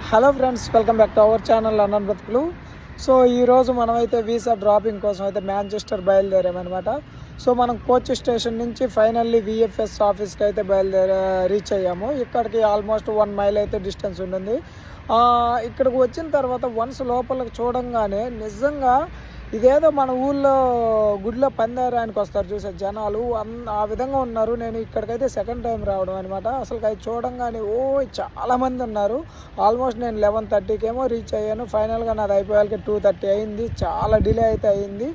Hello friends, welcome back to our channel London బ్రతుకులు. So ఈరోజు మనమైతే వీసా డ్రాపింగ్ కోసం అయితే మాంచెస్టర్ బయలుదేరామన్నమాట. సో మనం కోచ్ స్టేషన్ నుంచి ఫైనల్లీ విఎఫ్ఎస్ ఆఫీస్కి అయితే రీచ్ అయ్యాము. ఇక్కడికి ఆల్మోస్ట్ 1 మైల్ అయితే డిస్టెన్స్ ఉంటుంది. ఇక్కడికి వచ్చిన తర్వాత వన్స్ లోపలికి చూడంగానే నిజంగా ఇదేదో మన ఊళ్ళో గుడిలో పందారానికి వస్తారు చూసే జనాలు ఆ విధంగా ఉన్నారు. నేను ఇక్కడికైతే సెకండ్ టైం రావడం అనమాట. అసలు అది చూడంగానే చాలామంది ఉన్నారు. ఆల్మోస్ట్ నేను 11:30కి ఏమో రీచ్ అయ్యాను. ఫైనల్గా నాది అయిపోయాలకి 2:30 అయింది. చాలా డిలే అయితే అయింది.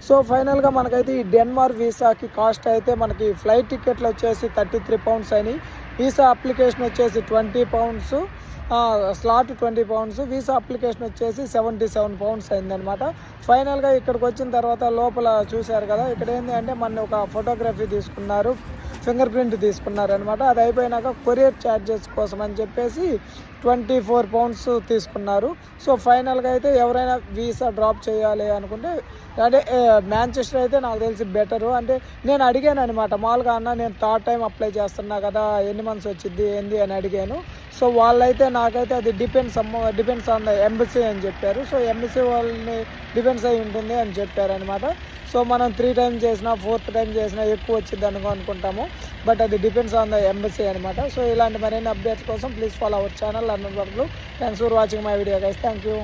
సో ఫైనల్గా మనకైతే ఈ డెన్మార్క్ వీసాకి కాస్ట్ అయితే మనకి ఫ్లైట్ టికెట్లు వచ్చేసి 33 పౌండ్స్ అని, వీసా అప్లికేషన్ వచ్చేసి 20 pounds, slot 20 pounds, visa application వచ్చేసి 77 పౌండ్స్ అయిందనమాట. ఫైనల్గా ఇక్కడికి వచ్చిన తర్వాత లోపల చూశారు కదా, ఇక్కడ ఏంటి అంటే మన ఒక ఫోటోగ్రఫీ తీసుకున్నారు, ఫింగర్ ప్రింట్ తీసుకున్నారు అనమాట. అది అయిపోయినాక కొరియర్ ఛార్జెస్ కోసం అని చెప్పేసి 24 పౌండ్స్ తీసుకున్నారు. సో ఫైనల్గా అయితే ఎవరైనా వీసా డ్రాప్ చేయాలి అనుకుంటే అంటే మాంచెస్టర్ అయితే నాకు తెలిసి బెటరు. అంటే నేను అడిగాను అనమాట, మామూలుగా అన్న నేను థర్డ్ టైం అప్లై చేస్తున్నా కదా, ఎన్ని మంత్స్ వచ్చింది ఏంది అని అడిగాను. సో వాళ్ళైతే నాకైతే అది డిపెండ్స్ ఆన్ ద ఎంబసీ అని చెప్పారు. సో ఎంబసీ వాళ్ళని డిపెండ్స్ అయి ఉంటుంది అని చెప్పారు అనమాట. సో మనం 3 టైమ్స్ చేసినా 4th టైం చేసినా ఎక్కువ వచ్చింది అనుకుంటాము, బట్ అది డిపెండ్స్ ఆన్ ద ఎంబసీ అనమాట. సో ఇలాంటి మరిన్ని అప్డేట్స్ కోసం please follow our channel London బ్రతుకులు. Thanks for watching my video guys. Thank you.